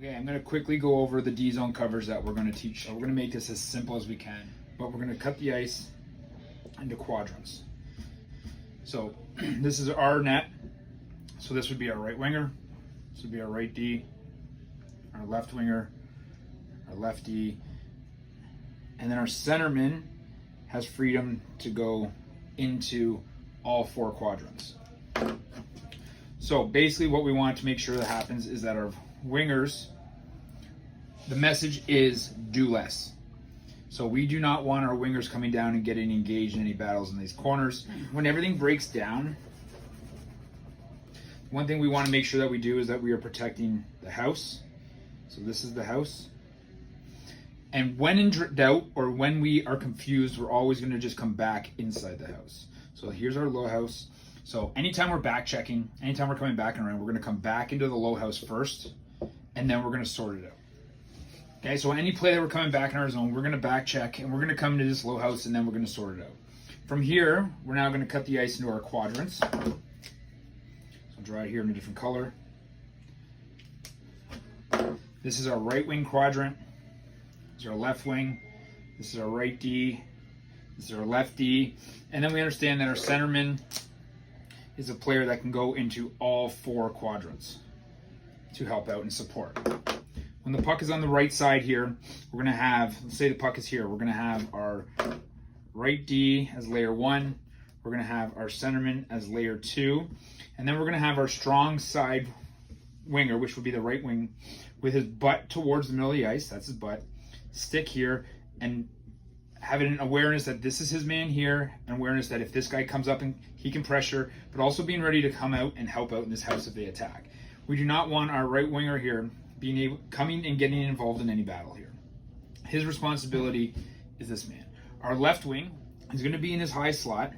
Okay, I'm going to quickly go over the D-zone coverage that we're going to teach. So we're going to make this as simple as we can, but we're going to cut the ice into quadrants. So this is our net. So this would be our right winger. This would be our right D, our left winger, our left D, and then our centerman has freedom to go into all four quadrants. So basically what we want to make sure that happens is that our wingers, the message is do less. So we do not want our wingers coming down and getting engaged in any battles in these corners. When everything breaks down, one thing we want to make sure that we do is that we are protecting the house. So this is the house. And when in doubt or when we are confused, we're always going to just come back inside the house. So here's our low house. So anytime we're back checking, anytime we're coming back and around, we're going to come back into the low house first, and then we're going to sort it out. Okay, so any play that we're coming back in our zone, we're going to back check, and we're going to come into this low house, and then we're going to sort it out. From here, we're now going to cut the ice into our quadrants. So I'll draw it here in a different color. This is our right wing quadrant. This is our left wing. This is our right D. This is our left D. And then we understand that our centerman is a player that can go into all four quadrants to help out and support. When the puck is on the right side here, we're going to have, let's say the puck is here, we're going to have our right D as layer 1, we're going to have our centerman as layer 2, and then we're going to have our strong side winger, which would be the right wing, with his butt towards the middle of the ice, that's his butt, stick here, and having an awareness that this is his man here, and awareness that if this guy comes up and he can pressure, but also being ready to come out and help out in this house if they attack. We do not want our right winger here coming and getting involved in any battle here. His responsibility is this man. Our left wing is going to be in his high slot,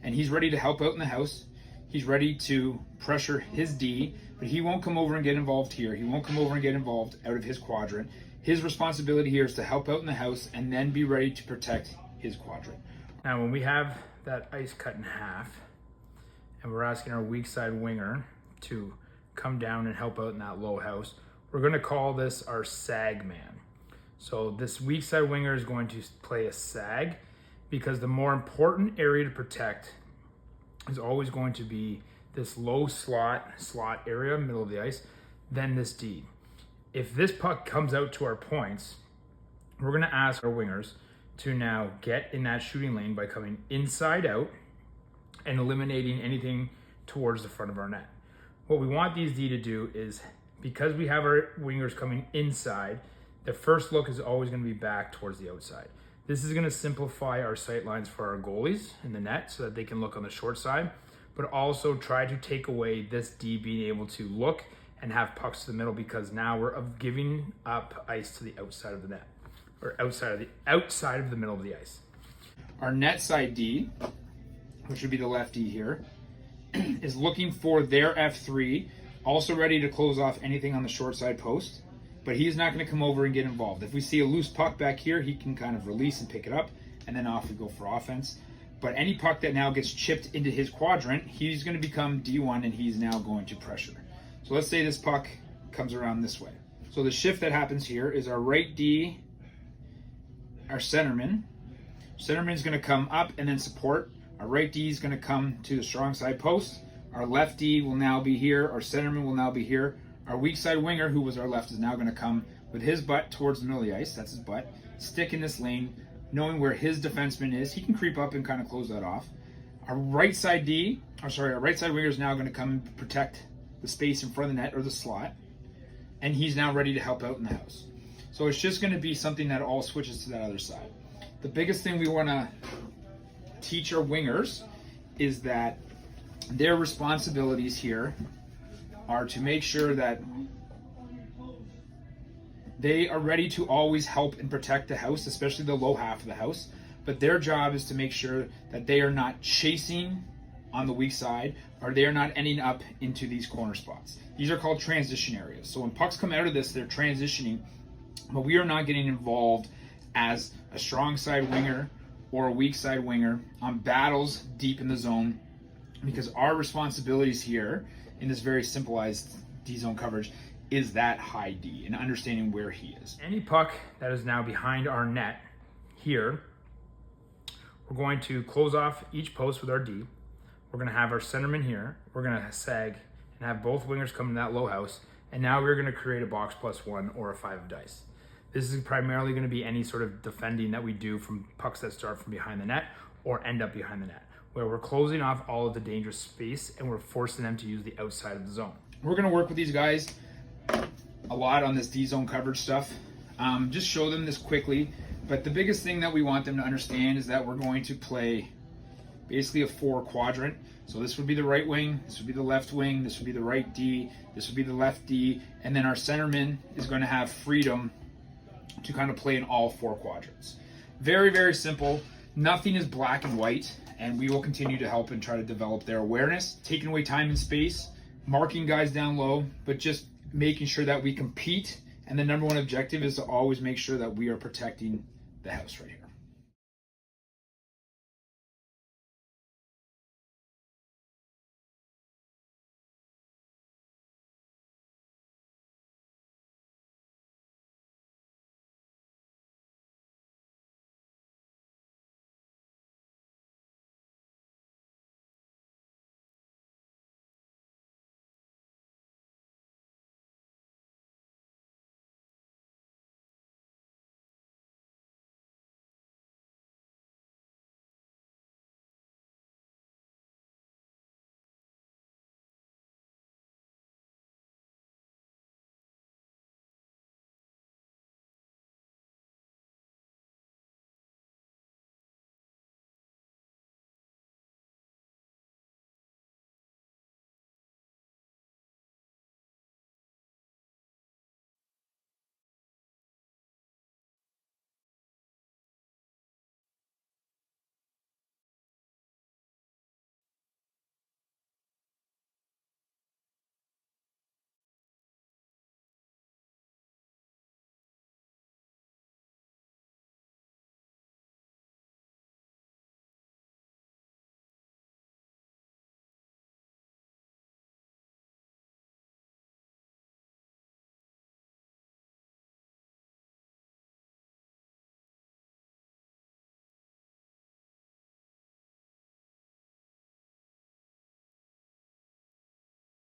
and he's ready to help out in the house. He's ready to pressure his D, but he won't come over and get involved here. He won't come over and get involved out of his quadrant. His responsibility here is to help out in the house and then be ready to protect his quadrant. Now, when we have that ice cut in half, and we're asking our weak side winger to come down and help out in that low house, we're going to call this our sag man. So this weak side winger is going to play a sag because the more important area to protect is always going to be this low slot area, middle of the ice, then this D. If this puck comes out to our points, we're going to ask our wingers to now get in that shooting lane by coming inside out and eliminating anything towards the front of our net. What we want these D to do is, because we have our wingers coming inside, the first look is always going to be back towards the outside. This is going to simplify our sight lines for our goalies in the net so that they can look on the short side, but also try to take away this D being able to look and have pucks to the middle, because now we're giving up ice to the outside of the net, or outside of the middle of the ice. Our net side D, which would be the left D here, is looking for their F3, also ready to close off anything on the short side post, but he's not going to come over and get involved. If we see a loose puck back here, he can kind of release and pick it up, and then off we go for offense. But any puck that now gets chipped into his quadrant, he's going to become D1, and he's now going to pressure. So let's say this puck comes around this way. So the shift that happens here is our right D, our centerman. Centerman's going to come up and then support. Our right D is going to come to the strong side post. Our left D will now be here. Our centerman will now be here. Our weak side winger, who was our left, is now going to come with his butt towards the middle of the ice. That's his butt. Stick in this lane, knowing where his defenseman is. He can creep up and kind of close that off. Our right side winger is now going to come and protect the space in front of the net or the slot, and he's now ready to help out in the house. So it's just going to be something that all switches to that other side. The biggest thing we want to teach our wingers is that their responsibilities here are to make sure that they are ready to always help and protect the house, especially the low half of the house, but their job is to make sure that they are not chasing on the weak side, or they are not ending up into these corner spots. These are called transition areas. So when pucks come out of this, they're transitioning, but we are not getting involved as a strong side winger or a weak side winger on battles deep in the zone, because our responsibilities here in this very simplified D-zone coverage is that high D and understanding where he is. Any puck that is now behind our net here, we're going to close off each post with our D. We're gonna have our centerman here. We're gonna sag and have both wingers come in that low house. And now we're gonna create a box +1 or a 5 of dice. This is primarily gonna be any sort of defending that we do from pucks that start from behind the net or end up behind the net, where we're closing off all of the dangerous space and we're forcing them to use the outside of the zone. We're gonna work with these guys a lot on this D zone coverage stuff. Just show them this quickly, but the biggest thing that we want them to understand is that we're going to play basically a 4 quadrant. So this would be the right wing, this would be the left wing, this would be the right D, this would be the left D, and then our centerman is going to have freedom to kind of play in all 4 quadrants. Very, very simple. Nothing is black and white, and we will continue to help and try to develop their awareness, taking away time and space, marking guys down low, but just making sure that we compete. And the number one objective is to always make sure that we are protecting the house right here.